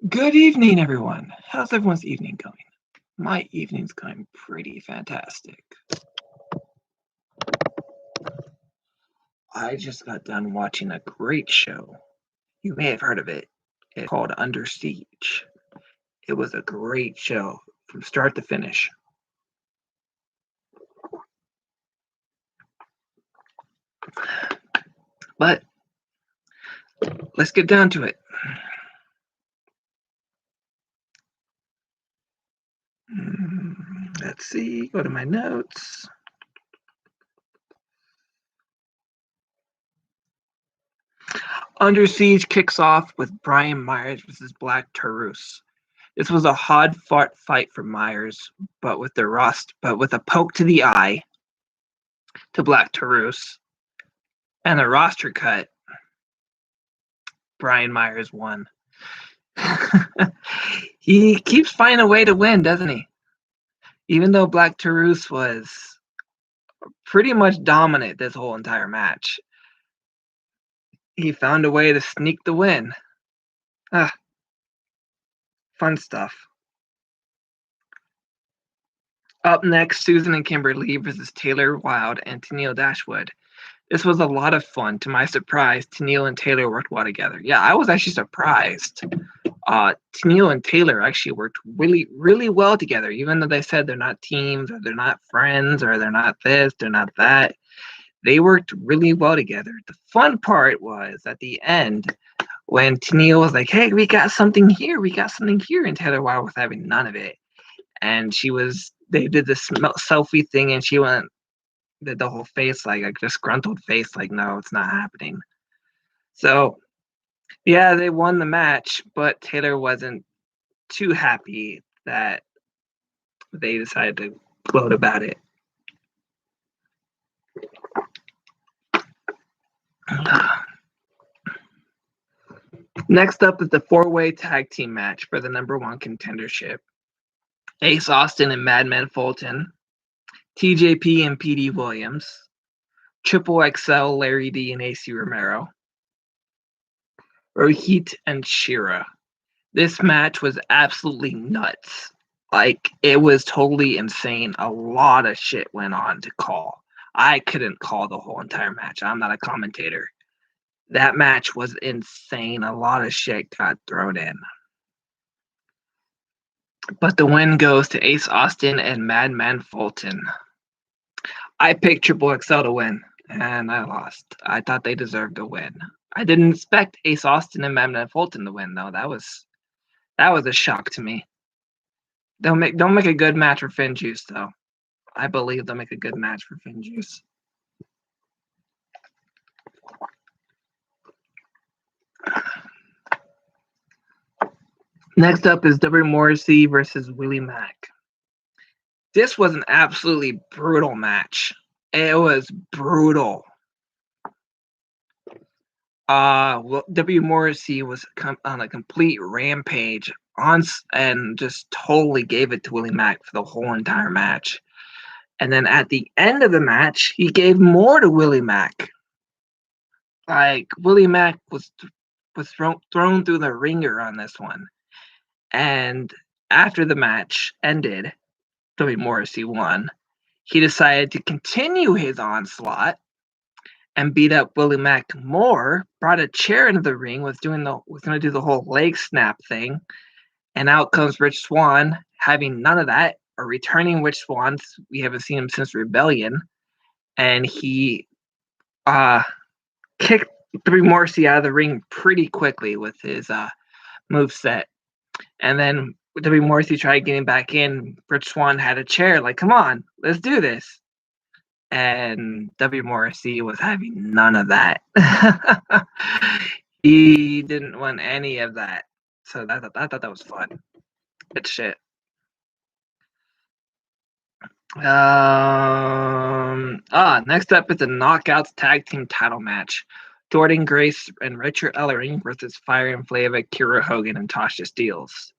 Good evening, everyone. How's everyone's evening going? My evening's going pretty fantastic. I just got done watching a great show. You may have heard of it. It's called Under Siege. It was a great show from start to finish. But let's get down to it. Let's see, go to my notes. Under Siege kicks off with Brian Myers versus Black Terus. This was a hard-fought fight for Myers, but with a poke to the eye to Black Terus and a roster cut, Brian Myers won. He keeps finding a way to win, doesn't he? Even though Black Terus was pretty much dominant this whole entire match, he found a way to sneak the win. Fun stuff. Up next, Susan and Kimberley versus Taylor, Wilde, and Tennille Dashwood. This was a lot of fun. To my surprise, Tennille and Taylor worked well together. Yeah, I was actually surprised. Tennille and Taylor actually worked really, really well together, even though they said they're not teams, or they're not friends, or they're not this, they're not that. They worked really well together. The fun part was at the end when Tennille was like, "Hey, we got something here, and Taylor Wilde was having none of it. And they did this selfie thing, and she did the whole face, like a disgruntled face, like, no, it's not happening. So, yeah, they won the match, but Taylor wasn't too happy that they decided to gloat about it. Next up is the four-way tag team match for the number one contendership. Ace Austin and Madman Fulton, TJP and PD Williams, Triple XL Larry D and AC Romero, Rohit and Shira. This match was absolutely nuts. Like, it was totally insane. A lot of shit went on to call. I couldn't call the whole entire match. I'm not a commentator. That match was insane. A lot of shit got thrown in. But the win goes to Ace Austin and Madman Fulton. I picked Triple XL to win, and I lost. I thought they deserved a win. I didn't expect Ace Austin and Madman Fulton to win, though. That was a shock to me. Don't make a good match for Finn Juice, though. I believe they'll make a good match for Finn Juice. Next up is W. Morrissey versus Willie Mack. This was an absolutely brutal match. It was brutal. W. Morrissey was on a complete rampage and just totally gave it to Willie Mack for the whole entire match. And then at the end of the match, he gave more to Willie Mack. Like, Willie Mack was thrown through the ringer on this one. And after the match ended, W. Morrissey won. He decided to continue his onslaught and beat up Willie Mack more, brought a chair into the ring, was going to do the whole leg snap thing. And out comes Rich Swann, having none of that, a returning Rich Swann. We haven't seen him since Rebellion. And he kicked W. Morrissey out of the ring pretty quickly with his moveset. And then W. Morrissey tried getting back in. Rich Swann had a chair, like, come on, let's do this. And W. Morrissey was having none of that. He didn't want any of that. So I thought that was fun. Good shit. Next up is the Knockouts Tag Team Title Match. Jordan Grace and Richard Ellering versus Fire and Flava, Kira Hogan, and Tasha Steelz.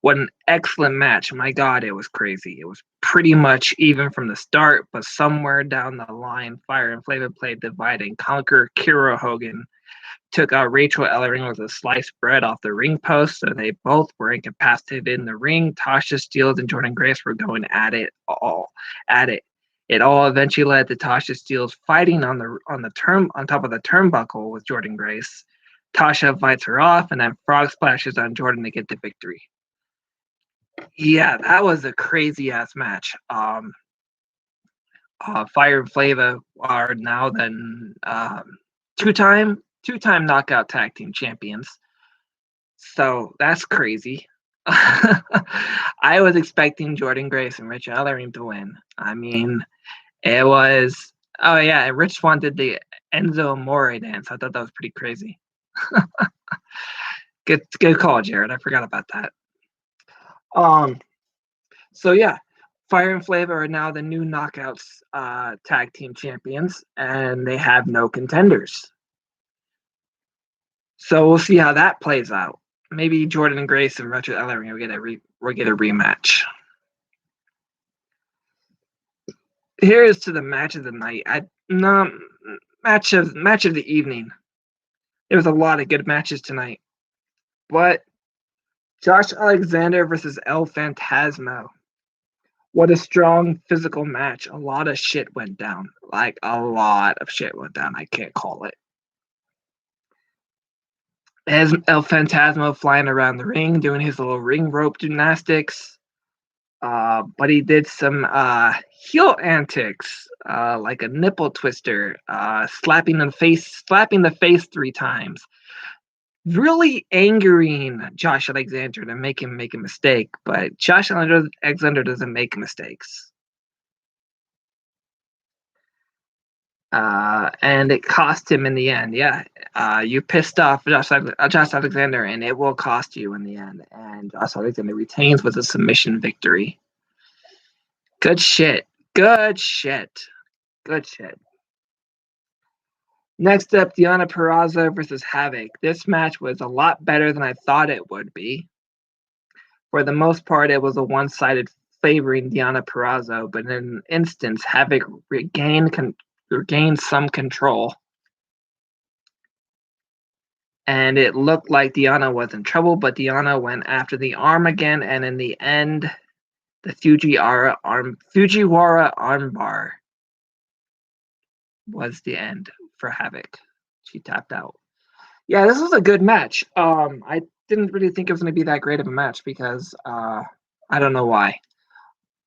What an excellent match. My God, it was crazy. It was pretty much even from the start, but somewhere down the line, Fire and Flavor played Divide and Conquer. Kira Hogan took out Rachel Ellering with a sliced bread off the ring post, so they both were incapacitated in the ring. Tasha Steelz and Jordan Grace were going at it all. It all eventually led to Tasha Steelz fighting on top of the turnbuckle with Jordan Grace. Tasha fights her off, and then frog splashes on Jordan to get the victory. Yeah, that was a crazy ass match. Fire and Flavor are now then two-time knockout tag team champions. So that's crazy. I was expecting Jordan Grace and Rich Ellering to win. I mean, it was. Oh yeah, and Rich Swann did the Enzo Amore dance. I thought that was pretty crazy. Good call, Jared. I forgot about that. So yeah, Fire and Flavor are now the new Knockouts tag team champions, and they have no contenders. So we'll see how that plays out. Maybe Jordan and Grace and Richard Ellering will get a rematch. Here is to the match of the night. Match of the evening. There was a lot of good matches tonight, but Josh Alexander versus El Phantasmo. What a strong physical match. A lot of shit went down. Like, a lot of shit went down. I can't call it. As El Phantasmo flying around the ring, doing his little ring rope gymnastics. But he did some heel antics, like a nipple twister, slapping the face 3 times. Really angering Josh Alexander to make him make a mistake, but Josh Alexander doesn't make mistakes. And it cost him in the end. Yeah, you pissed off Josh Alexander, and it will cost you in the end. And Josh Alexander retains with a submission victory. Good shit. Good shit. Good shit. Next up, Deonna Purrazzo versus Havoc. This match was a lot better than I thought it would be. For the most part, it was a one-sided favoring Deonna Purrazzo, but in an instance, Havoc regained some control. And it looked like Deonna was in trouble, but Deonna went after the arm again, and in the end, the Fujiwara armbar was the end for Havoc. She tapped out. Yeah, this was a good match. I didn't really think it was going to be that great of a match because I don't know why,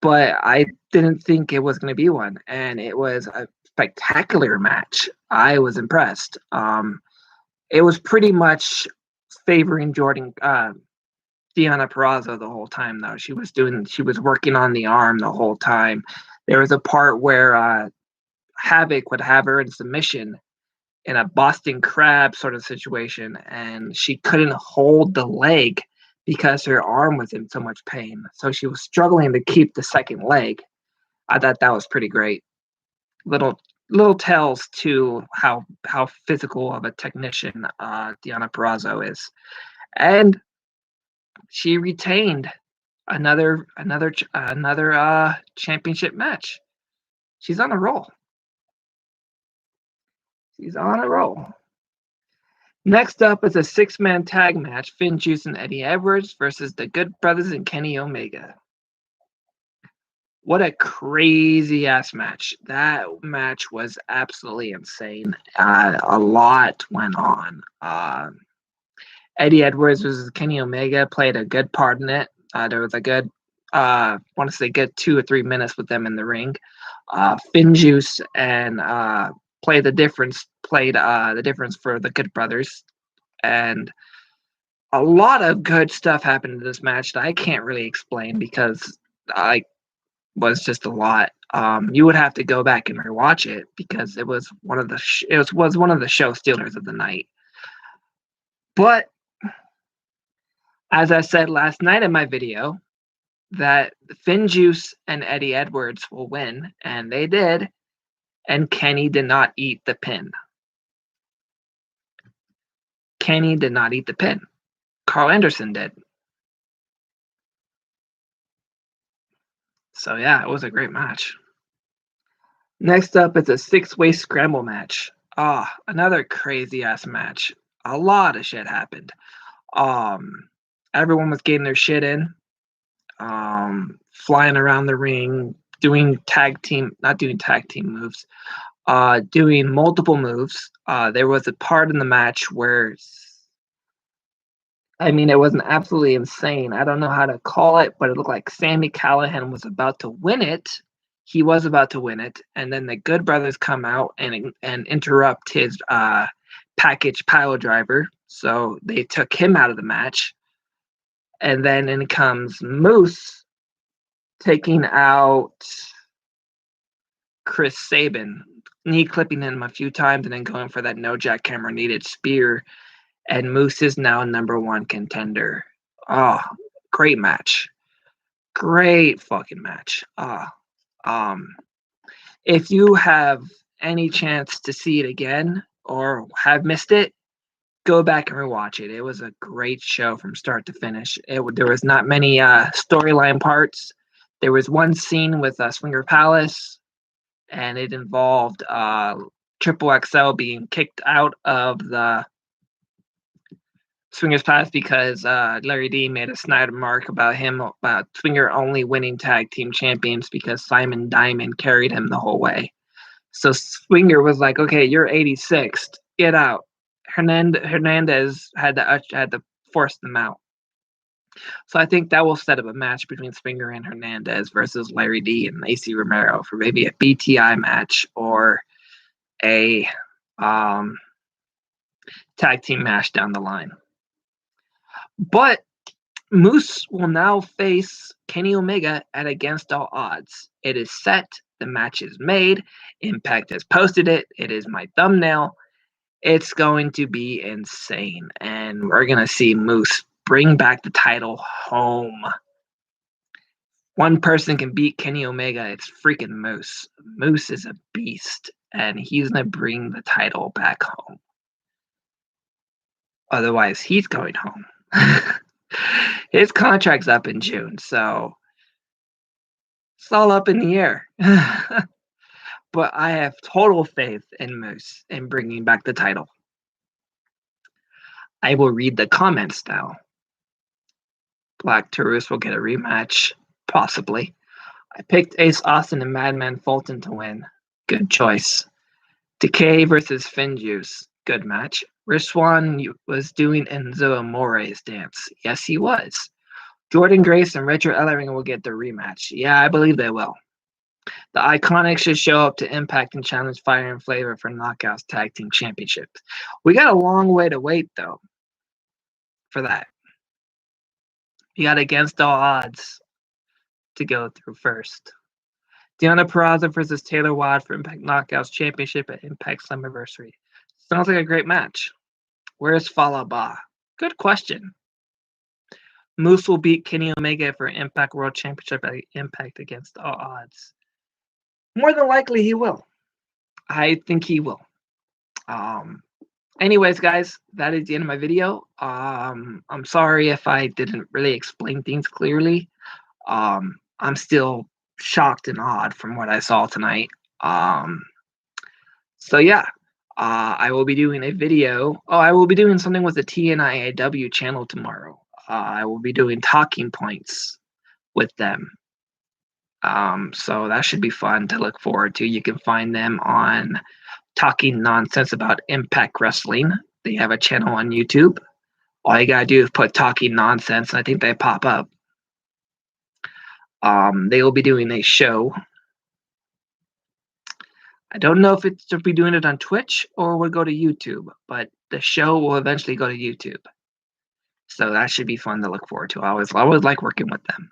but I didn't think it was going to be one, and it was a spectacular match. I was impressed. It was pretty much favoring Deonna Purrazzo the whole time, though. She was working on the arm the whole time. There was a part where Havoc would have her in submission in a Boston Crab sort of situation, and she couldn't hold the leg because her arm was in so much pain. So she was struggling to keep the second leg. I thought that was pretty great. Little tells to how physical of a technician Deonna Purrazzo is, and she retained another championship match. She's on a roll. She's on a roll. Next up is a 6-man tag match: Finn Juice and Eddie Edwards versus the Good Brothers and Kenny Omega. What a crazy ass match. That match was absolutely insane. A lot went on. Eddie Edwards versus Kenny Omega played a good part in it. There was a good, want to say good 2 or 3 minutes with them in the ring. Finn Juice and played the difference for the Good Brothers. And a lot of good stuff happened in this match that I can't really explain because was just a lot. You would have to go back and rewatch it because it was one of the show stealers of the night. But as I said last night in my video, that Finn Juice and Eddie Edwards will win, and they did, and Kenny did not eat the pin. Kenny did not eat the pin. Carl Anderson did. So yeah, it was a great match. Next up is a 6-way scramble match. Another crazy ass match. A lot of shit happened. Everyone was getting their shit in. Flying around the ring, not doing tag team moves, doing multiple moves. There was a part in the match where, it wasn't absolutely insane. I don't know how to call it, but it looked like Sami Callihan was about to win it. He was about to win it, and then the Good Brothers come out and interrupt his package pile driver. So they took him out of the match. And then in comes Moose taking out Chris Sabin, knee clipping him a few times and then going for that no jackhammer needed spear. And Moose is now #1 contender. Great match. Great fucking match. If you have any chance to see it again or have missed it, go back and rewatch it. It was a great show from start to finish. There was not many storyline parts. There was one scene with Swinger Palace, and it involved Triple XL being kicked out of the Swingers Palace because Larry D made a snide remark about Swinger only winning tag team champions because Simon Diamond carried him the whole way. So Swinger was like, "Okay, you're 86th. Get out." Hernandez had to force them out. So I think that will set up a match between Swinger and Hernandez versus Larry D and AC Romero for maybe a BTI match or a tag team match down the line. But Moose will now face Kenny Omega at Against All Odds. It is set. The match is made. Impact has posted it. It is my thumbnail. It's going to be insane. And we're going to see Moose bring back the title home. One person can beat Kenny Omega. It's freaking Moose. Moose is a beast. And he's going to bring the title back home. Otherwise, he's going home. His contract's up in June, so it's all up in the air. But I have total faith in Moose in bringing back the title. I will read the comments now. Black Terus will get a rematch, possibly. I picked Ace Austin and Madman Fulton to win. Good choice. Decay versus Finjuice. Good match. Rishwan was doing Enzo Amore's dance. Yes, he was. Jordan Grace and Richard Ellering will get their rematch. Yeah, I believe they will. The Iconics should show up to Impact and challenge Fire and Flavor for Knockouts Tag Team Championships. We got a long way to wait, though, for that. You got Against All Odds to go through first. Deonna Purrazzo versus Taylor Wilde for Impact Knockouts Championship at Impact Slammiversary. Sounds like a great match. Where's Falaba? Good question. Moose will beat Kenny Omega for Impact World Championship at Impact Against All Odds. More than likely, he will. I think he will. Anyways, guys, that is the end of my video. I'm sorry if I didn't really explain things clearly. I'm still shocked and awed from what I saw tonight. So yeah. I will be doing a video. I will be doing something with the TNIAW channel tomorrow. I will be doing talking points with them. So that should be fun to look forward to. You can find them on Talking Nonsense About Impact Wrestling. They have a channel on YouTube. All you gotta do is put Talking Nonsense, and I think they pop up. They will be doing a show. I don't know if they'll be doing it on Twitch or will go to YouTube, but the show will eventually go to YouTube. So that should be fun to look forward to. I always like working with them.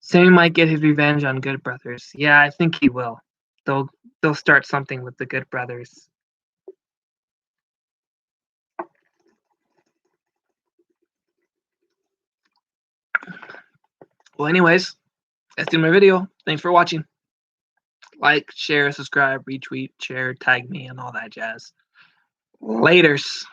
Sammy might get his revenge on Good Brothers. Yeah, I think he will. They'll start something with the Good Brothers. Well, anyways, that's the end of my video. Thanks for watching. Like, share, subscribe, retweet, share, tag me, and all that jazz. Laters.